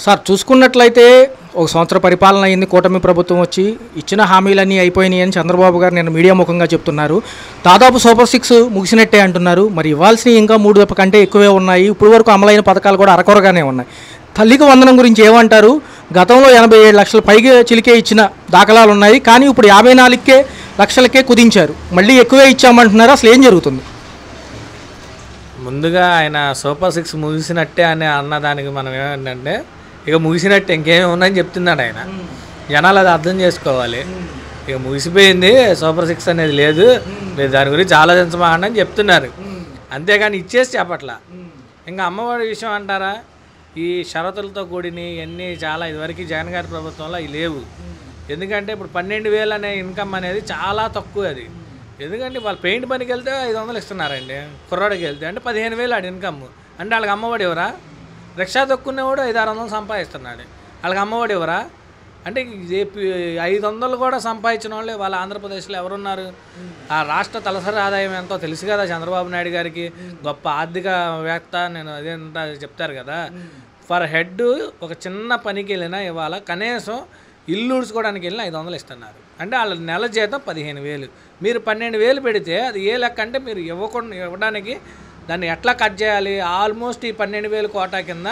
Sir చూసుకున్నట్లయితే ఒక సంవత్సర పరిపాలన అయింది, కూటమి ప్రభుత్వం వచ్చి ఇచ్చిన హామీలన్నీ అయిపోయినాయి అని చంద్రబాబు గారు నేను మీడియా ముఖంగా చెప్తున్నారు. దాదాపు సూపర్ 6 ముగిసినట్టే అంటున్నారు. మరి ఇవ్వాల్సినవి ఇంకా 3 కంటే ఎక్కువే ఉన్నాయి. ఇప్పుడు వరకు అమలైన పథకాలు కూడా అరకొరగానే ఉన్నాయి. తల్లికి వందనం గురించి ఏమంటారు? గతంలో 87 లక్షల పైగా చిలికే ఇచ్చిన దాఖలాలు ఉన్నాయి, కానీ ఇప్పుడు 54 లక్షలకే కుదించారు. మళ్ళీ ఎక్కువే ఇచ్చామంటున్నారు. అసలు ఏం జరుగుతుంది? ముందుగా ఆయన సూపర్ 6 ముగిసినట్టే అని అన్నదానికి మనం ఏమంటే ఇక ముగిసినట్టే ఇంకేమి ఉందని చెప్తున్నాడు ఆయన. జనాలు అది అర్థం చేసుకోవాలి. ఇక ముగిసిపోయింది, సూపర్ 6 అనేది లేదు, మీరు దాని గురించి ఆలోచించమాకండి అని చెప్తున్నారు. అంతేగాని ఇచ్చేసి చెప్పట్లా. ఇంకా అమ్మఒడి విషయం అంటారా, ఈ షరతులతో కూడిని ఇవన్నీ చాలా ఇదివరకు జగన్ గారి ప్రభుత్వంలో అవి లేవు. ఎందుకంటే ఇప్పుడు 12,000 అనే ఇన్కమ్ అనేది చాలా తక్కువ. అది ఎందుకంటే వాళ్ళు పెయింట్ పనికి వెళ్తే 500 ఇస్తున్నారండి, కుర్రాడికి వెళ్తే అంటే 15,000 ఆడి ఇన్కమ్. అంటే వాళ్ళకి అమ్మఒడి ఎవరా? రిక్షా తొక్కునేవాడు 500-600 సంపాదిస్తున్నాడు, వాళ్ళకి అమ్మఒడి ఎవరా? అంటే 500 కూడా సంపాదించిన వాళ్ళే వాళ్ళ ఆంధ్రప్రదేశ్లో ఎవరున్నారు? ఆ రాష్ట్ర తలసరి ఆదాయం ఎంతో తెలుసు కదా చంద్రబాబు నాయుడు గారికి, గొప్ప ఆర్థికవేత్త. నేను అదేంటా చెప్తారు కదా, ఫర్ హెడ్ ఒక చిన్న పనికి వెళ్ళినా ఇవాళ కనీసం ఇల్లు ఊడ్చుకోవడానికి వెళ్ళినా 500 ఇస్తున్నారు. అంటే వాళ్ళ నెల జీతం 15,000. మీరు 12,000 పెడితే అది ఏ లెక్క అంటే మీరు ఇవ్వడానికి దాన్ని ఎట్లా కట్ చేయాలి? ఆల్మోస్ట్ ఈ 12,000 కోటా కింద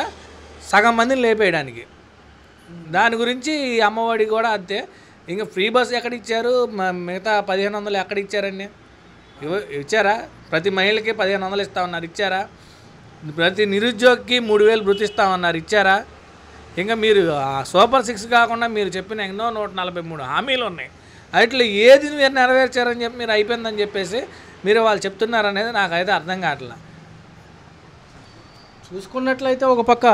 సగం మందిని లేపేయడానికి. దాని గురించి ఈ అమ్మఒడి కూడా అంతే. ఇంకా ఫ్రీ బస్ ఎక్కడ ఇచ్చారు? మిగతా 1,500 ఎక్కడ ఇచ్చారండి? ఇచ్చారా? ప్రతి మహిళకి 1,500 ఇస్తామన్నారు, ఇచ్చారా? ప్రతి నిరుద్యోగికి 3,000 వృత్తి ఇస్తామన్నారు, ఇచ్చారా? ఇంకా మీరు సూపర్ 6 కాకుండా మీరు చెప్పిన ఎన్నో 143 హామీలు ఉన్నాయి, వాటిలో ఏది మీరు నెరవేర్చారని చెప్పి మీరు అయిపోయిందని చెప్పేసి మీరు వాళ్ళు చెప్తున్నారనేది నాకైతే అర్థం కావట్లేదు. చూసుకున్నట్లయితే ఒక పక్క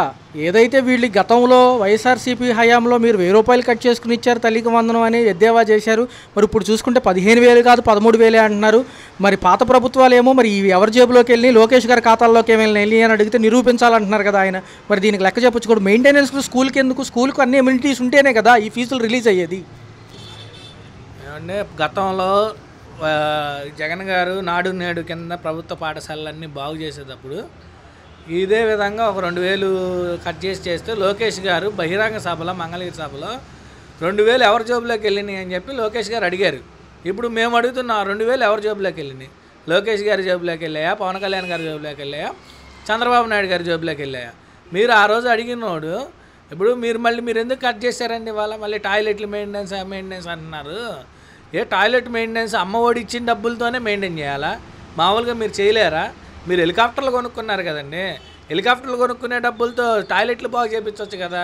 ఏదైతే వీళ్ళు గతంలో వైఎస్ఆర్సీపీ హయాంలో మీరు 1,000 రూపాయలు కట్ చేసుకుని ఇచ్చారు తల్లికి వందనం అని ఎద్దేవా చేశారు. మరి ఇప్పుడు చూసుకుంటే 15,000 కాదు 13,000 అంటున్నారు. మరి పాత ప్రభుత్వాలు ఏమో మరి ఇవి ఎవరి జేబులోకి వెళ్ళి లోకేష్ గారి ఖాతాల్లోకి ఏమైనా వెళ్ళి అని అడిగితే నిరూపించాలంటున్నారు కదా ఆయన. మరి దీనికి లెక్క చెప్పొచ్చు కూడా. మెయింటెనెన్స్ స్కూల్కి ఎందుకు? స్కూల్కి అన్ని ఎమ్యూనిటీస్ ఉంటేనే కదా ఈ ఫీజులు రిలీజ్ అయ్యేది. ఏమంటే గతంలో జగన్ గారు నాడు నేడు కింద ప్రభుత్వ పాఠశాలలన్నీ బాగు చేసేటప్పుడు ఇదే విధంగా ఒక 2,000 కట్ చేస్తే లోకేష్ గారు బహిరంగ సభలో మంగళగిరి సభలో 2,000 ఎవరి జోబులోకి వెళ్ళినాయి అని చెప్పి లోకేష్ గారు అడిగారు. ఇప్పుడు మేము అడుగుతున్నాం, 2,000 ఎవరి జోబులోకి వెళ్ళినాయి? లోకేష్ గారి జోబులోకి వెళ్ళాయా, పవన్ కళ్యాణ్ గారి జోబులోకి వెళ్ళాయా, చంద్రబాబు నాయుడు గారి జోబులోకి వెళ్ళాయా? మీరు ఆ రోజు అడిగినోడు ఇప్పుడు మీరు ఎందుకు కట్ చేశారండి? వాళ్ళ మళ్ళీ టాయిలెట్లు మెయింటెనెన్స్ అంటున్నారు. ఏ టాయిలెట్ మెయింటెనెన్స్ అమ్మఒడి ఇచ్చిన డబ్బులతోనే మెయింటైన్ చేయాలా? మామూలుగా మీరు చేయలేరా? మీరు హెలికాప్టర్లు కొనుక్కున్నారు కదండి, హెలికాప్టర్లు కొనుక్కునే డబ్బులతో టాయిలెట్లు బాగు చేయించవచ్చు కదా.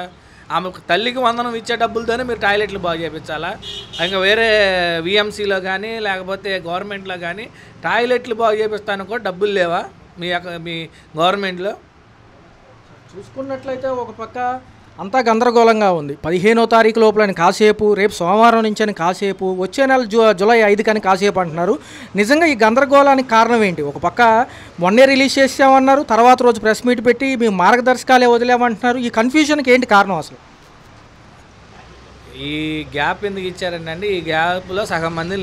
ఆమె తల్లికి వందనం ఇచ్చే డబ్బులతోనే మీరు టాయిలెట్లు బాగు చేయించాలా? ఇంకా వేరే విఎంసీలో కానీ లేకపోతే గవర్నమెంట్లో కానీ టాయిలెట్లు బాగు చేపిస్తానికి కూడా డబ్బులు లేవా మీ గవర్నమెంట్లో? చూసుకున్నట్లయితే ఒక పక్క అంతా గందరగోళంగా ఉంది. 15వ తారీఖు లోపలని కాసేపు, రేపు సోమవారం నుంచి అని కాసేపు, వచ్చే నెల జూలై 5 కానీ కాసేపు అంటున్నారు. నిజంగా ఈ గందరగోళానికి కారణం ఏంటి? ఒక పక్క మొన్నే రిలీజ్ చేసామన్నారు, తర్వాత రోజు ప్రెస్ మీట్ పెట్టి మేము మార్గదర్శకాలే వదిలేమంటున్నారు. ఈ కన్ఫ్యూజన్కి ఏంటి కారణం అసలు? ఈ గ్యాప్ ఎందుకు ఇచ్చారంటే ఈ గ్యాప్లో సగం మందిని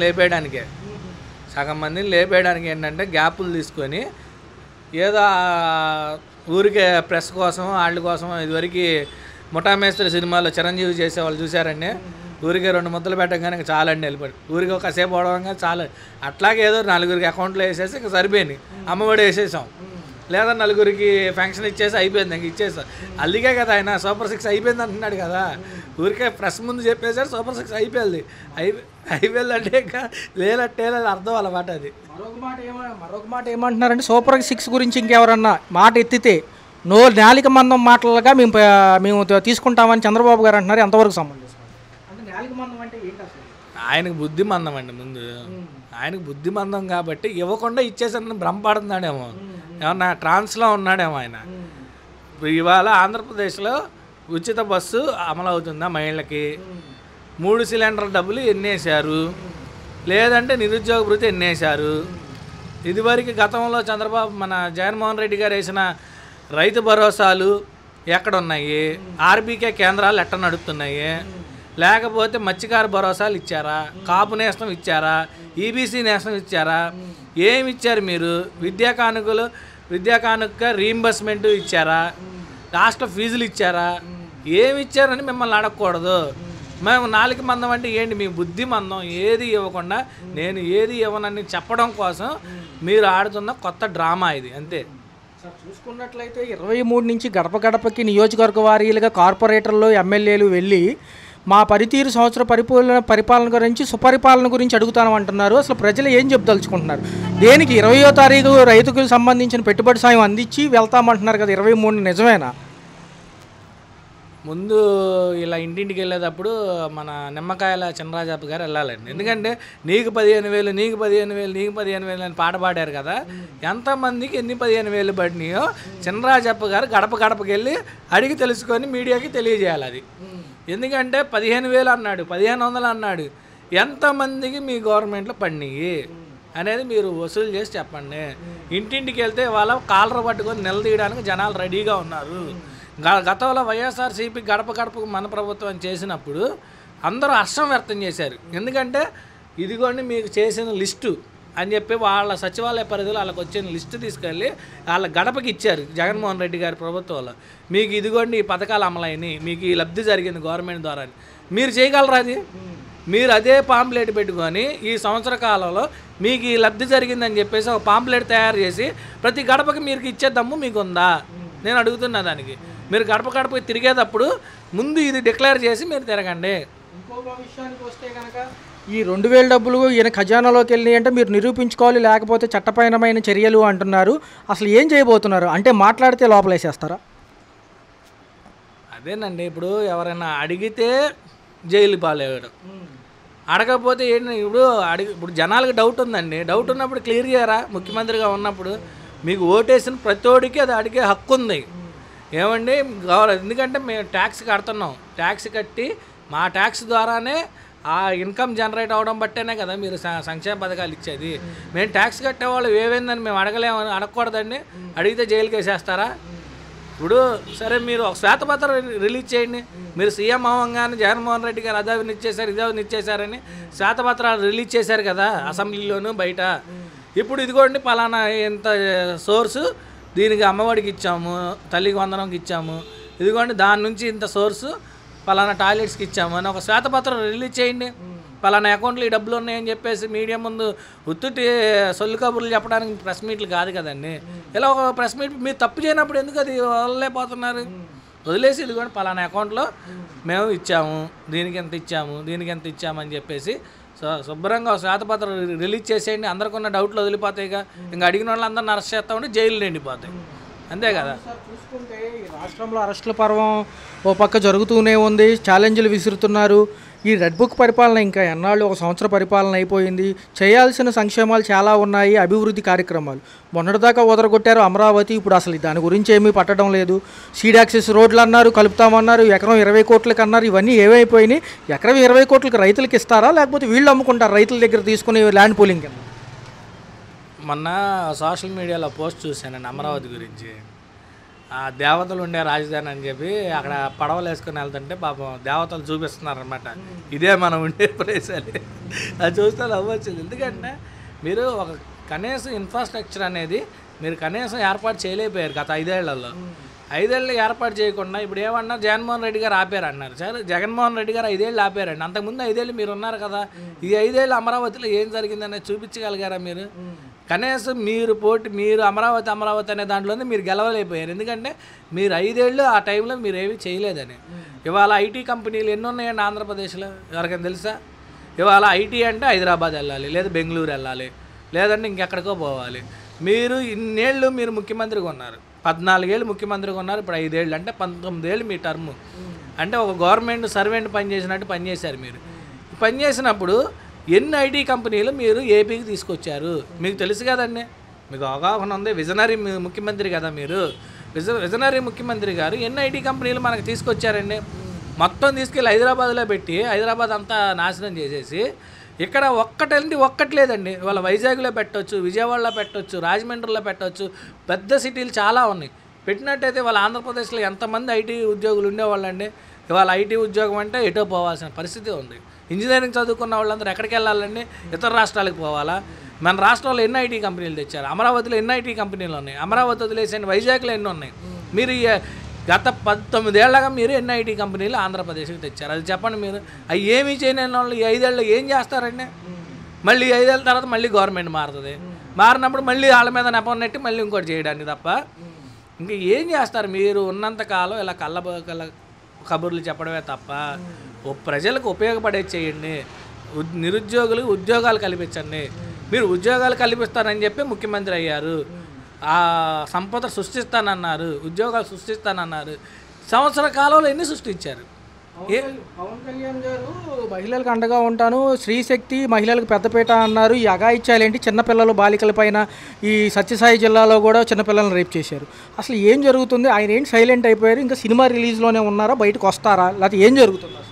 లేపేయడానికి ఏంటంటే గ్యాపులు తీసుకొని ఏదో ఊరికే ప్రెస్ కోసం వాళ్ళ కోసం ఇదివరకు ముఠామేస్త్రి సినిమాలో చిరంజీవి చేసేవాళ్ళు చూశారండి. ఊరికే 2 ముద్దలు పెట్టగానే చాలండి వెళ్ళిపోయి ఊరికి ఒకసేపు పోవడంగా చాలు. అట్లాగే ఏదో 4 అకౌంట్లో వేసేసి ఇంకా సరిపోయింది, అమ్మఒడి వేసేసాం, లేదా 4 ఫంక్షన్ ఇచ్చేసి అయిపోయింది, ఇంక ఇచ్చేసాం. అందుకే కదా ఆయన సూపర్ 6 అయిపోయింది అంటున్నాడు కదా. ఊరికే ప్రెస్ ముందు చెప్పేసారు సూపర్ 6 అయిపోయింది అంటే ఇంకా లేనట్టే అర్థం అన్నమాట. అది మరొక మాట ఏమంటున్నారంటే సూపర్ 6 గురించి ఇంకెవరన్నా మాట ఎత్తితే నాలిక మందం మాటలుగా మేము తీసుకుంటామని చంద్రబాబు గారు అంటున్నారు. ఎంతవరకు సంబంధించి అంటే నాలిక మందం అంటే ఏంటి అసలు? ఆయనకు బుద్ధి మందం అండి. ముందు ఆయనకు బుద్ధి మందం కాబట్టి ఇవ్వకుండా ఇచ్చేసరికి భ్రమపడుతున్నాడేమో, ఏమన్నా ట్రాన్స్లో ఉన్నాడేమో ఆయన. ఇవాళ ఆంధ్రప్రదేశ్లో ఉచిత బస్సు అమలు అవుతుందా మహిళలకి? 3 సిలిండర్ డబ్బులు ఎన్నేశారు, లేదంటే నిరుద్యోగ భృతి ఎన్నేశారు. ఇదివరకు గతంలో మన జగన్మోహన్ రెడ్డి గారు వేసిన రైతు భరోసాలు ఎక్కడున్నాయి? ఆర్బీకే కేంద్రాలు ఎట్ట నడుపుతున్నాయి? లేకపోతే మత్స్యకార భరోసాలు ఇచ్చారా? కాపు నేస్తం ఇచ్చారా? ఈబీసీ నేస్తం ఇచ్చారా? ఏమి ఇచ్చారు మీరు? విద్యా కానుక రీయింబర్స్మెంట్ ఇచ్చారా? హాస్టల్ ఫీజులు ఇచ్చారా? ఏమి ఇచ్చారని మిమ్మల్ని అడగకూడదు. మేము 4 మందం అంటే ఏంటి, మీ బుద్ధి మందం ఏది ఇవ్వకుండా నేను ఏది ఇవ్వనని చెప్పడం కోసం మీరు ఆడుతున్న కొత్త డ్రామా ఇది, అంతే. చూసుకున్నట్లయితే 23 నుంచి గడప గడపకి నియోజకవర్గ వారీలుగా కార్పొరేటర్లు ఎమ్మెల్యేలు వెళ్ళి మా పనితీరు సంవత్సర పరిపాలన గురించి సుపరిపాలన గురించి అడుగుతాను అంటున్నారు. అసలు ప్రజలు ఏం చెప్పదలుచుకుంటున్నారు? దేనికి 20వ తారీఖు రైతుకు సంబంధించిన పెట్టుబడి సాయం అందించి వెళ్తామంటున్నారు కదా, 23 నిజమేనా? ముందు ఇలా ఇంటింటికి వెళ్ళేటప్పుడు మన నిమ్మకాయల చినరాజప్ప గారు వెళ్ళాలండి. ఎందుకంటే నీకు 15,000 నీకు 15,000 నీకు 15,000 అని పాట పాడారు కదా, ఎంతమందికి ఎన్ని 15,000 పడినాయో చినరాజప్ప గారు గడప గడపకి వెళ్ళి అడిగి తెలుసుకొని మీడియాకి తెలియజేయాలి. అది ఎందుకంటే 15,000 అన్నాడు, 1,500 అన్నాడు, ఎంతమందికి మీ గవర్నమెంట్లో పడినాయి అనేది మీరు వసూలు చేసి చెప్పండి. ఇంటింటికి వెళ్తే వాళ్ళ కాలర పట్టుకొని నిలదీయడానికి జనాలు రెడీగా ఉన్నారు. గతంలో వైఎస్ఆర్సీపీ గడప గడపకు మన ప్రభుత్వం చేసినప్పుడు అందరూ హర్షం వ్యక్తం చేశారు. ఎందుకంటే ఇదిగోండి మీకు చేసిన లిస్టు అని చెప్పి వాళ్ళ సచివాలయ పరిధిలో వాళ్ళకి వచ్చిన లిస్టు తీసుకెళ్ళి వాళ్ళ గడపకి ఇచ్చారు జగన్మోహన్ రెడ్డి గారి ప్రభుత్వంలో. మీకు ఇదిగోండి ఈ పథకాలు అమలైనవి, మీకు ఈ లబ్ధి జరిగింది గవర్నమెంట్ ద్వారా. మీరు చేయగలరా అది? మీరు అదే పాంప్లెట్ పెట్టుకొని ఈ సంవత్సర కాలంలో మీకు ఈ లబ్ధి జరిగిందని చెప్పేసి ఒక పాంప్లెట్ తయారు చేసి ప్రతి గడపకి మీరు ఇచ్చే దమ్ము మీకు ఉందా? నేను అడుగుతున్నా. దానికి మీరు గడప గడపకి తిరిగేటప్పుడు ముందు ఇది డిక్లేర్ చేసి మీరు తిరగండి. ఇంకొక విషయానికి వస్తే కనుక ఈ 2,000 డబ్బులు ఈయన ఖజానాలోకి వెళ్ళినాయి అంటే మీరు నిరూపించుకోవాలి, లేకపోతే చట్టపరమైన చర్యలు అంటున్నారు. అసలు ఏం చేయబోతున్నారు? అంటే మాట్లాడితే లోపలేసేస్తారా? అదేనండి, ఇప్పుడు ఎవరైనా అడిగితే జైలు పాలేయడం, అడగకపోతే ఏంటి? ఇప్పుడు జనాలకు డౌట్ ఉందండి. డౌట్ ఉన్నప్పుడు క్లియర్ చేయరా? ముఖ్యమంత్రిగా ఉన్నప్పుడు మీకు ఓటేసిన ప్రతోడికి అది అడిగే హక్కు ఉంది. ఏమండి ఎందుకంటే మేము ట్యాక్స్ కడుతున్నాం, ట్యాక్స్ కట్టి మా ట్యాక్స్ ద్వారానే ఆ ఇన్కమ్ జనరేట్ అవ్వడం బట్టేనే కదా మీరు సంక్షేమ పథకాలు ఇచ్చేది. మేము ట్యాక్స్ కట్టేవాళ్ళు ఏమైందని మేము అడగలేమని అడగకూడదండి. అడిగితే జైలుకి వేసేస్తారా? ఇప్పుడు సరే మీరు ఒక శ్వేతపత్రం రిలీజ్ చేయండి. మీరు సీఎం అవ్వగానే జగన్మోహన్ రెడ్డి గారు అదావిని ఇచ్చేశారు ఇదావిని ఇచ్చేశారని శ్వేతపత్రాలు రిలీజ్ చేశారు కదా అసెంబ్లీలోను బయట. ఇప్పుడు ఇదిగోండి పలానా ఇంత సోర్సు దీనికి అమ్మఒడికి ఇచ్చాము, తల్లికి వందనంకి ఇచ్చాము, ఇదిగోండి దాని నుంచి ఇంత సోర్సు పలానా టాయిలెట్స్కి ఇచ్చాము అని ఒక శ్వేతపత్రం రిలీజ్ చేయండి. పలానా అకౌంట్లో ఈ డబ్బులు ఉన్నాయని చెప్పేసి మీడియా ముందు ఉత్తుటి సొల్లు కబుర్లు చెప్పడానికి ప్రెస్ మీట్లు కాదు కదండి. ఇలా ఒక ప్రెస్ మీట్ మీరు తప్పు చేయనప్పుడు ఎందుకు అది వదలలేకపోతున్నారు? వదిలేసి ఇదిగోండి పలానా అకౌంట్లో మేము ఇచ్చాము, దీనికి ఎంత ఇచ్చాము, దీనికి ఎంత ఇచ్చాము అని చెప్పేసి శుభ్రంగా శ్వేతపత్రం రిలీజ్ చేసేయండి. అందరికన్న డౌట్లు వదిలిపోతాయిగా. ఇంకా అడిగిన వాళ్ళు అందరిని అరెస్ట్ చేస్తా ఉంటే జైలు నిండిపోతాయి, అంతే కదా. చూసుకుంటే ఈ రాష్ట్రంలో అరెస్టుల పర్వం ఓ పక్క జరుగుతూనే ఉంది, ఛాలెంజ్లు విసురుతున్నారు. ఈ రెడ్ బుక్ పరిపాలన ఇంకా ఎన్నాళ్ళు? 1 సంవత్సర పరిపాలన అయిపోయింది. చేయాల్సిన సంక్షేమాలు చాలా ఉన్నాయి, అభివృద్ధి కార్యక్రమాలు మొన్నటిదాకా వదరగొట్టారు అమరావతి. ఇప్పుడు అసలు దాని గురించి ఏమీ పట్టడం లేదు. సీడ్ యాక్సెస్ రోడ్లు అన్నారు, కలుపుతామన్నారు, ఎకరం 20 కోట్లకి అన్నారు. ఇవన్నీ ఏమైపోయినాయి? ఎకరం 20 కోట్లకి రైతులకు ఇస్తారా, లేకపోతే వీళ్ళు అమ్ముకుంటారు రైతుల దగ్గర తీసుకుని ల్యాండ్ పూలింగ్ కింద? మొన్న సోషల్ మీడియాలో పోస్ట్ చూశానండి అమరావతి గురించి. ఆ దేవతలు ఉండే రాజధాని అని చెప్పి అక్కడ పడవలు వేసుకొని వెళ్తుంటే పాపం దేవతలు చూపిస్తున్నారనమాట, ఇదే మనం ఉండే ప్లేస్ అని. అది చూస్తే అవ్వచ్చింది. ఎందుకంటే మీరు ఒక కనీసం ఇన్ఫ్రాస్ట్రక్చర్ అనేది మీరు కనీసం ఏర్పాటు చేయలేకపోయారు గత 5 ఏళ్లలో. 5 ఏళ్ళు ఏర్పాటు చేయకుండా ఇప్పుడు ఏమన్నారు, జగన్మోహన్ రెడ్డి గారు ఆపారు అన్నారు. సరే జగన్మోహన్ రెడ్డి గారు 5 ఏళ్ళు ఆపారండి. అంతకుముందు 5 ఏళ్ళు మీరు ఉన్నారు కదా. ఈ 5 ఏళ్ళు అమరావతిలో ఏం జరిగిందనేది చూపించగలిగారా మీరు? కనీసం మీరు అమరావతి అనే దాంట్లోనే మీరు గెలవలేకపోయారు. ఎందుకంటే మీరు 5 ఏళ్ళు ఆ టైంలో మీరు ఏమీ చేయలేదని. ఇవాళ ఐటీ కంపెనీలు ఎన్ని ఉన్నాయండి ఆంధ్రప్రదేశ్లో? ఎవరికైనా తెలుసా? ఇవాళ ఐటీ అంటే హైదరాబాద్ వెళ్ళాలి, లేదా బెంగళూరు వెళ్ళాలి, లేదంటే ఇంకెక్కడికో పోవాలి. మీరు ఇన్నేళ్ళు మీరు ముఖ్యమంత్రిగా ఉన్నారు, 14 ఏళ్ళు ముఖ్యమంత్రిగా ఉన్నారు. ఇప్పుడు 5 ఏళ్ళు అంటే 19 ఏళ్ళు మీ టర్ము. అంటే ఒక గవర్నమెంట్ సర్వెంట్ పనిచేసినట్టు పనిచేశారు మీరు. పనిచేసినప్పుడు ఎన్ని ఐటీ కంపెనీలు మీరు ఏపీకి తీసుకొచ్చారు మీకు తెలుసు కదండి. మీకు అవగాహన ఉంది. విజనరీ ముఖ్యమంత్రి కదా మీరు. విజనరీ ముఖ్యమంత్రి గారు ఎన్ని ఐటీ కంపెనీలు మనకు తీసుకొచ్చారండి? మొత్తం తీసుకెళ్ళి హైదరాబాద్లో పెట్టి హైదరాబాద్ అంతా నాశనం చేసేసి ఇక్కడ ఒక్కటి లేదండి. ఇవాళ వైజాగ్లో పెట్టవచ్చు, విజయవాడలో పెట్టవచ్చు, రాజమండ్రిలో పెట్టవచ్చు, పెద్ద సిటీలు చాలా ఉన్నాయి. పెట్టినట్టయితే వాళ్ళ ఆంధ్రప్రదేశ్లో ఎంతమంది ఐటీ ఉద్యోగులు ఉండేవాళ్ళండి. ఇవాళ ఐటీ ఉద్యోగం అంటే ఎటో పోవాల్సిన పరిస్థితి ఉంది. ఇంజనీరింగ్ చదువుకున్న వాళ్ళందరూ ఎక్కడికి వెళ్ళాలండి? ఇతర రాష్ట్రాలకు పోవాలా? మన రాష్ట్రంలో ఎన్ని ఐటీ కంపెనీలు తెచ్చారు? అమరావతిలో ఎన్ని ఐటీ కంపెనీలు ఉన్నాయి? అమరావతి వదిలేసండి వైజాగ్లో ఎన్ని ఉన్నాయి? మీరు గత 19 ఏళ్ళగా మీరు ఎన్ని ఐటీ కంపెనీలు ఆంధ్రప్రదేశ్కి తెచ్చారు? అది చెప్పండి మీరు. అవి ఏమీ చేయలేని వాళ్ళు ఈ 5 ఏళ్ళు ఏం చేస్తారండి? మళ్ళీ 5 ఏళ్ళ తర్వాత మళ్ళీ గవర్నమెంట్ మారుతుంది. మారినప్పుడు మళ్ళీ వాళ్ళ మీద నెపం నెట్టి మళ్ళీ ఇంకోటి చేయడానికి తప్ప ఇంకా ఏం చేస్తారు? మీరు ఉన్నంతకాలం ఇలా కబుర్లు చెప్పడమే తప్ప ప్రజలకు ఉపయోగపడేది చేయండి. నిరుద్యోగులకు ఉద్యోగాలు కల్పించండి. మీరు ఉద్యోగాలు కల్పిస్తానని చెప్పి ముఖ్యమంత్రి అయ్యారు. ఆ సంపద సృష్టిస్తానన్నారు, ఉద్యోగాలు సృష్టిస్తానన్నారు. సంవత్సర కాలంలో ఎన్ని సృష్టించారు? పవన్ కళ్యాణ్ గారు మహిళలకు అండగా ఉంటాను, స్త్రీశక్తి, మహిళలకు పెద్దపీట అన్నారు. ఈ అఘాయిత్యాలేంటి? చిన్నపిల్లలు బాలికల పైన ఈ సత్యసాయి జిల్లాలో కూడా చిన్నపిల్లలను రేప్ చేశారు. అసలు ఏం జరుగుతుంది? ఆయన ఏంటి సైలెంట్ అయిపోయారు? ఇంకా సినిమా రిలీజ్లోనే ఉన్నారా? బయటకు వస్తారా? లేకపోతే ఏం జరుగుతుంది అసలు?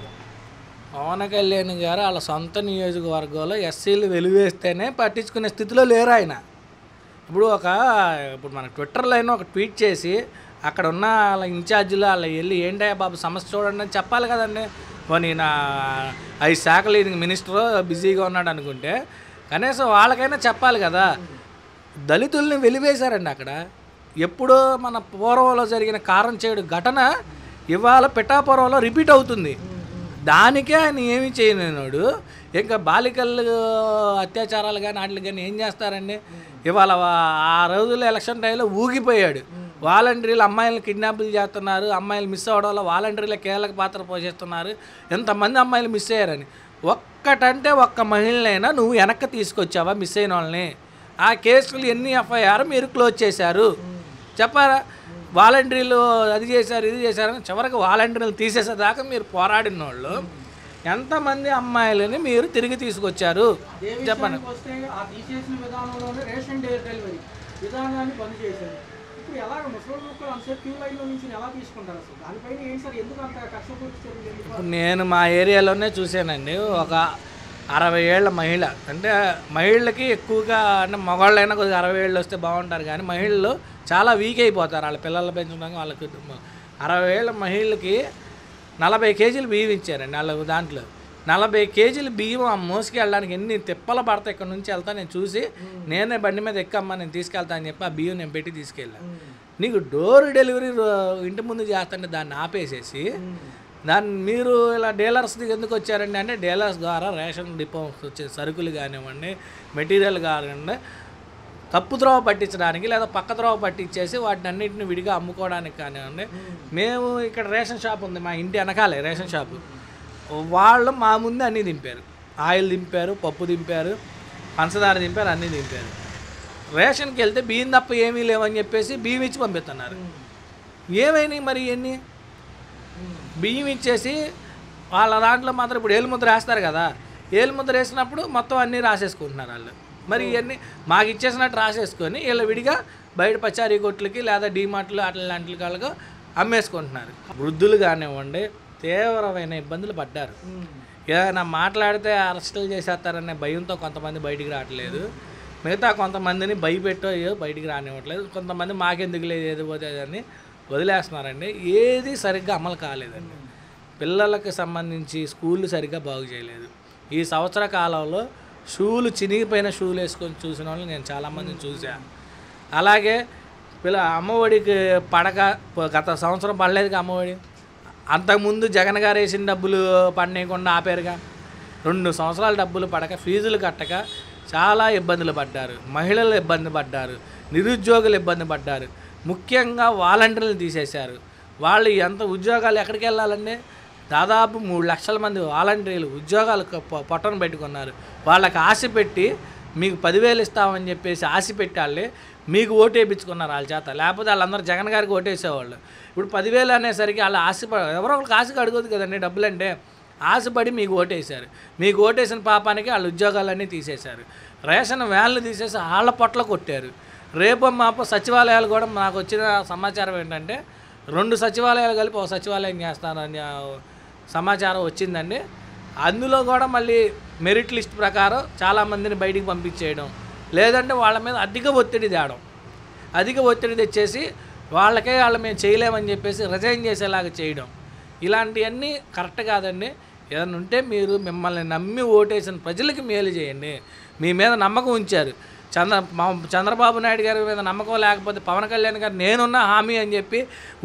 పవన్ కళ్యాణ్ గారు వాళ్ళ సొంత నియోజకవర్గంలో ఎస్సీలు వెలువేస్తేనే పట్టించుకునే స్థితిలో లేరు ఆయన. ఇప్పుడు మన ట్విట్టర్లో అయినా ఒక ట్వీట్ చేసి అక్కడ ఉన్న వాళ్ళ ఇన్ఛార్జీలు వాళ్ళ వెళ్ళి ఏంటయ్యా బాబు సమస్య చూడండి అని చెప్పాలి కదండి. పోనీ నా 5 శాఖలు మినిస్టర్ బిజీగా ఉన్నాడు అనుకుంటే కనీసం వాళ్ళకైనా చెప్పాలి కదా. దళితుల్ని వెలివేశారండి అక్కడ. ఎప్పుడో మన పూర్వంలో జరిగిన కారం చేడు ఘటన ఇవాళ పిఠాపురంలో రిపీట్ అవుతుంది. దానికే ఆయన ఏమి చేయలేనాడు. ఇంకా బాలికలు అత్యాచారాలు కానీ వాటికి కానీ ఏం చేస్తారండి? ఇవాళ ఆ రోజుల్లో ఎలక్షన్ టైంలో ఊగిపోయాడు. వాలంటీర్లు అమ్మాయిలను కిడ్నాపులు చేస్తున్నారు, అమ్మాయిలు మిస్ అవ్వడంలో వాలంటీర్లు కీలక పాత్ర పోషిస్తున్నారు, ఎంతమంది అమ్మాయిలు మిస్ అయ్యారని. ఒక్క మహిళనైనా నువ్వు వెనక్కి తీసుకొచ్చావా మిస్ అయిన వాళ్ళని? ఆ కేసులు ఎన్ని ఎఫ్ఐఆర్ మీరు క్లోజ్ చేశారు చెప్పారా? వాలంటీర్లు అది చేశారు ఇది చేశారని చివరికి వాలంటీర్లు తీసేసేదాకా మీరు పోరాడిన వాళ్ళు ఎంతమంది అమ్మాయిలని మీరు తిరిగి తీసుకొచ్చారు చెప్పండి. నేను మా ఏరియాలోనే చూశానండి. ఒక 60 ఏళ్ల మహిళ, అంటే మహిళలకి ఎక్కువగా, అంటే మగవాళ్ళైనా కొద్దిగా 60 ఏళ్ళు వస్తే బాగుంటారు కానీ మహిళలు చాలా వీక్ అయిపోతారు. వాళ్ళ పిల్లలు పెంచడానికి వాళ్ళకి 60 ఏళ్ళ మహిళలకి 40 కేజీలు బియ్యం ఇచ్చారండి. వాళ్ళ దాంట్లో 40 కేజీలు బియ్యం ఆ మోసుకు వెళ్ళడానికి ఎన్ని తిప్పలు పడతాయి. ఇక్కడ నుంచి వెళ్తా నేను చూసి నేనే బండి మీద ఎక్కమ్మా నేను తీసుకెళ్తా అని చెప్పి ఆ బియ్యం నేను పెట్టి తీసుకెళ్ళాను. నీకు డోర్ డెలివరీ ఇంటి ముందు చేస్తుంటే దాన్ని ఆపేసేసి మీరు ఇలా డీలర్స్ ఎందుకు వచ్చారండి అంటే డీలర్స్ ద్వారా రేషన్ డిపో వచ్చే సరుకులు కానివ్వండి, మెటీరియల్ కానివ్వండి తప్పు త్రోవ పట్టించడానికి లేదా పక్క త్రోవ పట్టించేసి వాటిని అన్నింటిని విడిగా అమ్ముకోవడానికి కానివ్వండి. మేము ఇక్కడ రేషన్ షాప్ ఉంది, మా ఇంటి వెనకాలే రేషన్ షాపు. వాళ్ళు మా ముందే అన్నీ దింపారు. ఆయిల్ దింపారు, పప్పు దింపారు, పంచదార దింపారు, అన్నీ దింపారు. రేషన్కి వెళ్తే బియ్యం తప్ప ఏమీ లేవని చెప్పేసి బియ్యం ఇచ్చి పంపిస్తున్నారు. ఏమైనాయి మరి ఇవన్నీ? బియ్యం ఇచ్చేసి వాళ్ళ దాంట్లో మాత్రం ఇప్పుడు ఏలుముద్ర వేస్తారు కదా, ఏలుముద్ర వేసినప్పుడు మొత్తం అన్నీ రాసేసుకుంటున్నారు వాళ్ళు. మరి ఇవన్నీ మాకు ఇచ్చేసినట్టు రాసేసుకొని వీళ్ళు విడిగా బయట పచారీ కొట్లకి లేదా డీమార్ట్లు అట్లాంటి వాళ్ళకు అమ్మేసుకుంటున్నారు. వృద్ధులు కానివ్వండి తీవ్రమైన ఇబ్బందులు పడ్డారు. ఏదైనా మాట్లాడితే అరెస్టులు చేసేస్తారనే భయంతో కొంతమంది బయటికి రావట్లేదు. మిగతా కొంతమందిని భయపెట్టో బయటికి రానివ్వట్లేదు. కొంతమంది మాకెందుకు లేదు ఏది పోతే అని వదిలేస్తున్నారండి. ఏది సరిగ్గా అమలు కాలేదండి. పిల్లలకు సంబంధించి స్కూళ్ళు సరిగ్గా బాగు చేయలేదు. ఈ సంవత్సర కాలంలో చినిగిపోయిన షూలు వేసుకొని చూసిన వాళ్ళు నేను చాలామందిని చూశాను. అలాగే అమ్మఒడికి గత సంవత్సరం పడలేదుగా అమ్మఒడి. అంతకుముందు జగన్ గారు వేసిన డబ్బులు పడనీయకుండా ఆపారుగా. 2 సంవత్సరాల డబ్బులు పడక, ఫీజులు కట్టక చాలా ఇబ్బందులు పడ్డారు. మహిళలు ఇబ్బంది పడ్డారు, నిరుద్యోగులు ఇబ్బంది పడ్డారు. ముఖ్యంగా వాలంటీర్లు తీసేశారు. వాళ్ళు ఎంత ఉద్యోగాలు ఎక్కడికి వెళ్ళాలండి? దాదాపు 3 లక్షల మంది వాలంటీర్లు ఉద్యోగాలు పొట్టను పెట్టుకున్నారు. వాళ్ళకి ఆశ పెట్టి మీకు 10,000 ఇస్తామని చెప్పేసి ఆశ పెట్టాలి, మీకు ఓటు వేయించుకున్నారు వాళ్ళ చేత. లేకపోతే వాళ్ళందరూ జగన్ గారికి ఓటేసేవాళ్ళు. ఇప్పుడు 10,000 అనేసరికి వాళ్ళు ఎవరో ఒకరికి ఆశగా అడగదు కదండి డబ్బులంటే. ఆశపడి మీకు ఓటేశారు. మీకు ఓటేసిన పాపానికి వాళ్ళ ఉద్యోగాలన్నీ తీసేశారు. రేషన్ వ్యాన్లు తీసేసి వాళ్ళ పొట్ల కొట్టారు. రేపు మాపో సచివాలయాలు కూడా నాకు వచ్చిన సమాచారం ఏంటంటే 2 సచివాలయాలు కలిపి ఒక సచివాలయం చేస్తానని సమాచారం వచ్చిందండి. అందులో కూడా మళ్ళీ మెరిట్ లిస్ట్ ప్రకారం చాలామందిని బయటికి పంపించేయడం, లేదంటే వాళ్ళ మీద అధిక ఒత్తిడి తేవడం. అధిక ఒత్తిడి తెచ్చేసి వాళ్ళ మేము చేయలేమని చెప్పేసి రిజైన్ చేసేలాగా చేయడం. ఇలాంటివన్నీ కరెక్ట్ కాదండి. ఏదైనా ఉంటే మీరు మిమ్మల్ని నమ్మి ఓటేసిన ప్రజలకి మేలు చేయండి. మీ మీద నమ్మకం ఉంచారు. చంద్రబాబు నాయుడు గారి మీద నమ్మకం లేకపోతే పవన్ కళ్యాణ్ గారు నేనున్న హామీ అని చెప్పి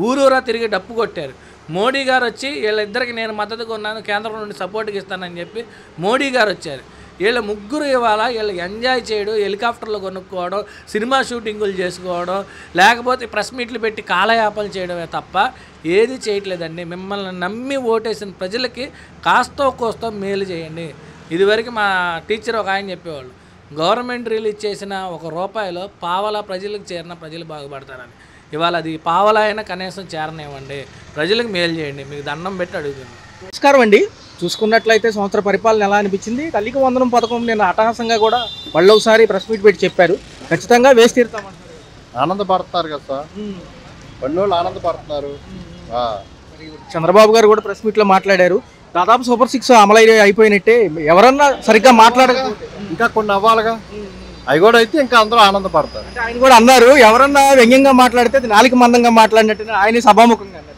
ఊరూరా తిరిగి డప్పు కొట్టారు. మోడీ గారు వచ్చి వీళ్ళిద్దరికి నేను మద్దతుగా ఉన్నాను, కేంద్రం నుండి సపోర్ట్కి ఇస్తానని చెప్పి మోడీ గారు వచ్చారు. వీళ్ళ ముగ్గురు ఇవాళ వీళ్ళు ఎంజాయ్ చేయడం, హెలికాప్టర్లు కొనుక్కోవడం, సినిమా షూటింగులు చేసుకోవడం, లేకపోతే ప్రెస్ మీట్లు పెట్టి కాలయాపనలు చేయడమే తప్ప ఏది చేయట్లేదండి. మిమ్మల్ని నమ్మి ఓటేసిన ప్రజలకి కాస్తో కోస్తో మేలు చేయండి. ఇదివరకు మా టీచర్ ఒక ఆయన చెప్పేవాళ్ళు, గవర్నమెంట్ రిలీజ్ చేసిన ₹1 పావలా ప్రజలకు చేరిన ప్రజలు బాగుపడతారని. ఇవాళ అది పావలా అయినా కనీసం చేరనివ్వండి, ప్రజలకు మేలు చేయండి, మీకు దండం పెట్టి అడుగుతుంది. నమస్కారం అండి. చూసుకున్నట్లయితే సంవత్సర పరిపాలన ఎలా అనిపించింది? తల్లికి వందనం పథకం నేను అట్టహాసంగా కూడా మళ్ళీ ఒకసారి ప్రెస్ మీట్ పెట్టి చెప్పారు, ఖచ్చితంగా వేసి తీరుతామంటారు. ఆనందపడుతున్నారు కదా సార్, పన్నోళ్ళు ఆనందపడుతున్నారు. చంద్రబాబు గారు కూడా ప్రెస్ మీట్లో మాట్లాడారు, దాదాపు సూపర్ 6 అమలు అయిపోయినట్టే, ఎవరన్నా సరిగ్గా మాట్లాడకపోతే ఇంకా కొన్ని అవ్వాలిగా, అవి కూడా అయితే ఇంకా అందరూ ఆనందపడతారు. అంటే ఆయన కూడా అన్నారు, ఎవరన్నా వ్యంగ్యంగా మాట్లాడితే అది నాలుగు మందంగా మాట్లాడినట్టు ఆయన సభాముఖంగా అన్నారు.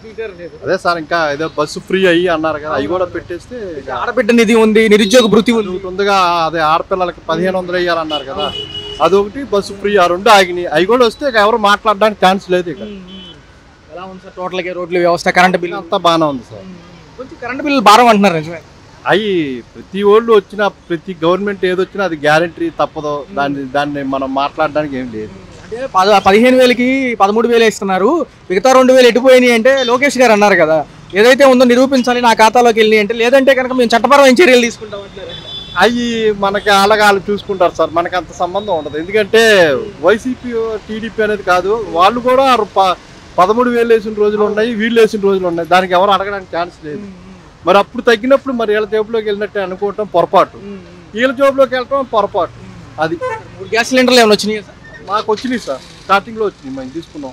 అదే సార్, ఇంకా ఏదో బస్సు ఫ్రీ అయ్యి అన్నారు కదా, అవి కూడా పెట్టేస్తే ఆడబిడ్డ నిధి ఉంది, నిరుద్యోగ భృతి ఉంది, ఉందిగా, అదే ఆడపిల్లలకి 1500 వేయాలన్నారు కదా, అదొకటి బస్సు ఫ్రీ, ఆ రెండు ఆగినాయి. అవి కూడా వస్తే ఎవరు మాట్లాడడానికి ఛాన్స్ లేదు. ఇక ఎలా ఉంది సార్ టోటల్గా రోడ్ల వ్యవస్థ, కరెంట్ బిల్లు అంతా బాగానే ఉంది సార్. కొంచెం కరెంట్ బిల్లు భారం అంటున్నారు నిజమే. అవి ప్రతి వాళ్ళు వచ్చిన ప్రతి గవర్నమెంట్ ఏదొచ్చినా అది గ్యారంటీ తప్పదు, దాన్ని మనం మాట్లాడడానికి ఏం లేదు. అంటే 15,000కి 13,000 ఇస్తున్నారు, మిగతా 2,000 ఎటుపోయినాయి అంటే లోకేష్ గారు అన్నారు కదా, ఏదైతే ఉందో నిరూపించాలి, నా ఖాతాలోకి వెళ్ళినాయి అంటే, లేదంటే కనుక మేము చట్టపరమైన చర్యలు తీసుకుంటాం అంటారు. అవి మనకి అలాగాలు చూసుకుంటారు సార్, మనకి అంత సంబంధం ఉండదు. ఎందుకంటే వైసీపీ టీడీపీ అనేది కాదు, వాళ్ళు కూడా 13,000 వేసిన రోజులు ఉన్నాయి, వీళ్ళు వేసిన రోజులు ఉన్నాయి, దానికి ఎవరు అడగడానికి ఛాన్స్ లేదు. మరి అప్పుడు తగ్గినప్పుడు మరి వీళ్ళ జేబులోకి వెళ్ళినట్టే అనుకోవటం పొరపాటు, వీళ్ళ జేబులోకి వెళ్ళటం పొరపాటు. అది 3 గ్యాస్ సిలిండర్లు ఏమైనా వచ్చినాయి సార్? మాకు వచ్చినాయి సార్, స్టార్టింగ్లో వచ్చినాయి, మేము తీసుకున్నాం,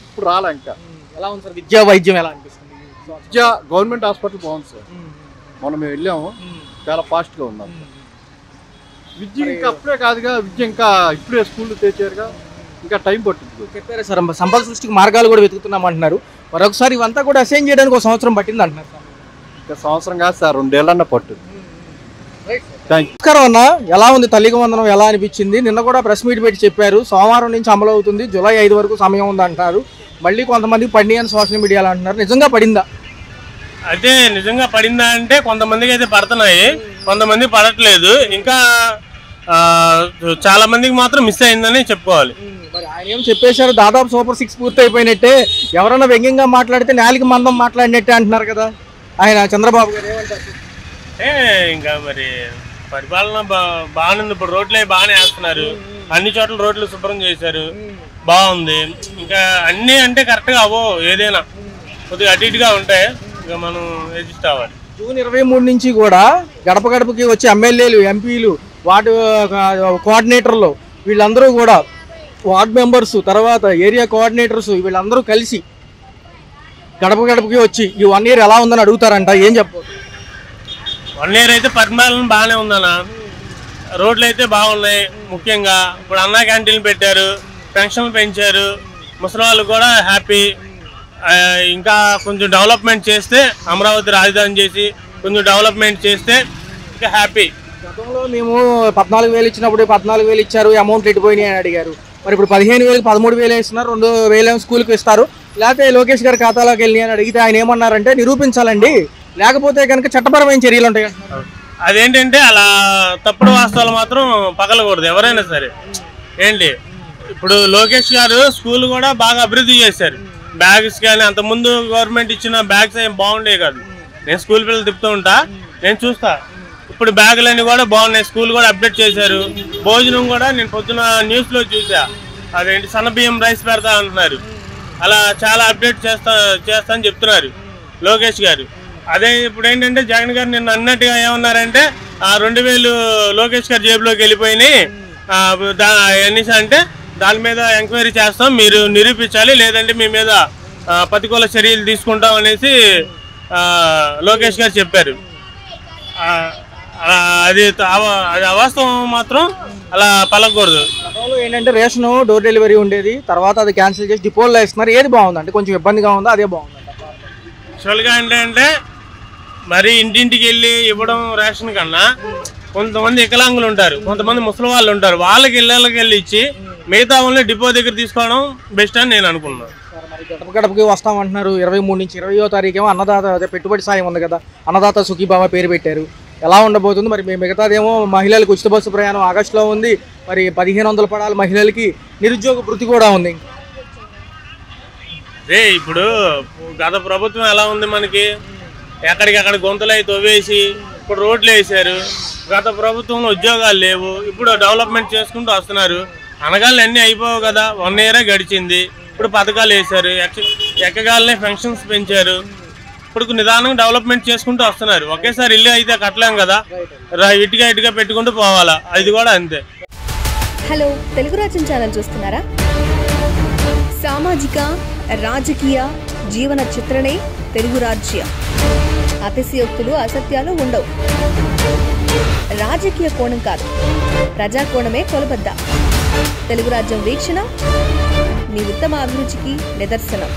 ఇప్పుడు రాలే. ఇంకా ఎలా ఉంది సార్ విద్యా వైద్యం ఎలా అనిపిస్తుంది? విద్య గవర్నమెంట్ హాస్పిటల్ బాగుంది సార్, మనం మేము వెళ్ళాము, చాలా ఫాస్ట్గా ఉన్నాం. విద్య ఇంకా అప్పుడే కాదుగా, విద్య ఇంకా ఇప్పుడే స్కూల్లో తెచ్చారుగా, ఇంకా టైం పట్టింది. చెప్పారు సార్, సంపద సృష్టికి మార్గాలు కూడా వెతుకుతున్నాం అంటున్నారు. మరొకసారి ఇవంతా కూడా అసైన్ చేయడానికి 1 సంవత్సరం పట్టింది అంటున్నారు సార్. ఇంకా సంవత్సరం కాదు సార్, 2 ఏళ్ళన్నా పట్టింది. నమస్కారం అన్న, ఎలా ఉంది తల్లికి వందనం, ఎలా అనిపించింది? నిన్న కూడా ప్రెస్ మీట్ పెట్టి చెప్పారు, సోమవారం నుంచి అమలు అవుతుంది, జూలై 5 వరకు సమయం ఉంది అంటారు. మళ్ళీ కొంతమందికి పడి అని సోషల్ మీడియాలో అంటున్నారు, నిజంగా పడిందా? అయితే నిజంగా పడిందా అంటే కొంతమందికి అయితే పడుతున్నాయి, కొంతమంది పడట్లేదు. ఇంకా చాలా మందికి మాత్రం మిస్ అయిందని చెప్పుకోవాలి. మరి ఆయన ఏం చెప్పేశారు, దాదాపు సూపర్ 6 పూర్తి అయిపోయినట్టే, ఎవరన్నా వ్యంగ్యంగా మాట్లాడితే నాలుగు మందం మాట్లాడినట్టే అంటున్నారు కదా ఆయన చంద్రబాబు గారు, ఏమంటారు? ఇంకా మరి పరిపాలన బాగానే ఉంది. ఇప్పుడు రోడ్లు బాగానే వేస్తున్నారు, అన్ని చోట్ల రోడ్లు శుభ్రం చేశారు, బాగుంది. ఇంకా అన్నీ అంటే కరెక్ట్గా అవో, ఏదైనా కొద్దిగా అటు ఇటుగా ఉంటాయి, ఇక మనం అడ్జస్ట్ అవ్వాలి. జూన్ 23 నుంచి కూడా గడప గడపకి వచ్చి ఎమ్మెల్యేలు, ఎంపీలు, వార్డు కోఆర్డినేటర్లు, వీళ్ళందరూ కూడా వార్డ్ మెంబర్స్, తర్వాత ఏరియా కోఆర్డినేటర్స్, వీళ్ళందరూ కలిసి గడప గడపకి వచ్చి ఈ 1 ఇయర్ ఎలా ఉందని అడుగుతారంట. ఏం చెప్పవచ్చు? 1 ఇయర్ అయితే పరిపాలన బాగానే ఉందన్న, రోడ్లు అయితే బాగున్నాయి. ముఖ్యంగా ఇప్పుడు అన్నా క్యాంటీన్లు పెట్టారు, పెన్షన్లు పెంచారు, ముసలి వాళ్ళు కూడా హ్యాపీ. ఇంకా కొంచెం డెవలప్మెంట్ చేస్తే, అమరావతి రాజధాని చేసి కొంచెం డెవలప్మెంట్ చేస్తే ఇంకా హ్యాపీ. గతంలో మేము 14,000 ఇచ్చినప్పుడు 14,000 ఇచ్చారు, అమౌంట్ ఎటుపోయినాయి అని అడిగారు. మరి ఇప్పుడు 15,000కి 13,000 ఇస్తున్నారు, 2,000 స్కూల్కి ఇస్తారు, లేకపోతే లోకేష్ గారి ఖాతాలోకి వెళ్ళి అని అడిగితే ఆయన ఏమన్నారంటే, నిరూపించాలండి, లేకపోతే కనుక చట్టపరమైన చర్యలు ఉంటాయి. అదేంటంటే అలా తప్పుడు వాస్తవాలు మాత్రం పగలకూడదు ఎవరైనా సరే. ఏంటి ఇప్పుడు లోకేష్ గారు స్కూల్ కూడా బాగా అభివృద్ధి చేశారు, బ్యాగ్స్ కానీ అంతకుముందు గవర్నమెంట్ ఇచ్చిన బ్యాగ్స్ ఏం బాగుండేవి కాదు. నేను స్కూల్ పిల్లలు తిప్పుతూ ఉంటా, నేను చూస్తా, ఇప్పుడు బ్యాగులన్నీ కూడా బాగున్నాయి, స్కూల్ కూడా అప్డేట్ చేశారు. భోజనం కూడా నేను పొద్దున న్యూస్లో చూసా, అదేంటి సన్నబియ్యం రైస్ పెడతా అంటున్నారు, అలా చాలా అప్డేట్ చేస్తా అని చెప్తున్నారు లోకేష్ గారు. అదే ఇప్పుడు ఏంటంటే జగన్ గారు నిన్న అన్నట్టుగా ఏమన్నారంటే, 2,000 లోకేష్ గారి జేబులోకి వెళ్ళిపోయినాయి ఎన్నిసా అంటే, దాని మీద ఎంక్వైరీ చేస్తాం, మీరు నిరూపించాలి, లేదంటే మీ మీద ప్రతికూల చర్యలు తీసుకుంటాం అనేసి లోకేష్ గారు చెప్పారు. అది అవాస్తవం మాత్రం అలా పలకూడదు. గతంలో ఏంటంటే రేషన్ డోర్ డెలివరీ ఉండేది, తర్వాత అది క్యాన్సిల్ చేసి డిపోల్లో ఇస్తున్నారు, ఏది బాగుందంటే కొంచెం ఇబ్బందిగా ఉందా, అదే బాగుందంట? యాక్చువల్గా ఏంటంటే మరి ఇంటింటికి వెళ్ళి ఇవ్వడం రేషన్ కన్నా కొంతమంది వికలాంగులు ఉంటారు, కొంతమంది ముసలి వాళ్ళు ఉంటారు. వాళ్ళకి ఇళ్ళకి వెళ్ళి ఇచ్చి మిగతా వాళ్ళని డిపో దగ్గర తీసుకోవడం బెస్ట్ అని నేను అనుకున్నాను. మరి గడప గడపకి వస్తామంటున్నారు. 23 నుంచి 20వ తారీఖేమో అన్నదాత అదే పెట్టుబడి సాయం ఉంది కదా, అన్నదాత సుఖీభావ పేరు పెట్టారు. ఎలా ఉండబోతుంది మరి? మిగతాదేమో మహిళలకు ఉచిత బస్సు ప్రయాణం ఆగస్టులో ఉంది. మరి 1500 పడాలి మహిళలకి, నిరుద్యోగ భృతి కూడా ఉంది. రే ఇప్పుడు గత ప్రభుత్వం ఎలా ఉంది, మనకి ఎక్కడికక్కడ గుంతలు అయి తవ్వేసి ఇప్పుడు రోడ్లు వేసారు. గత ప్రభుత్వంలో ఉద్యోగాలు లేవు, ఇప్పుడు డెవలప్మెంట్ చేసుకుంటూ వస్తున్నారు. అనగాళ్ళు అన్నీ అయిపోవు కదా, 1 ఇయరే గడిచింది. ఇప్పుడు పథకాలు వేశారు, ఎక్కగాలనే పెన్షన్స్ పెంచారు. ఇప్పుడు నిదానంగా డెవలప్మెంట్ చేసుకుంటూ వస్తున్నారు. ఒకేసారి ఇల్లు అయితే కట్టలేం కదా, ఇటుగా పెట్టుకుంటూ పోవాలా, అది కూడా అంతే. హలో, తెలుగు రాజ్యం ఛానల్ చూస్తున్నారా? సామాజిక రాజకీయ జీవన చిత్రణే తెలుగు రాజ్యం. అతిశయోక్తులు అసత్యాలు ఉండవు. రాజకీయ కోణం కాదు, ప్రజా కోణమే కొలబద్ద. తెలుగు రాజ్యం వీక్షణ మీ ఉత్తమ అభిరుచికి నిదర్శనం.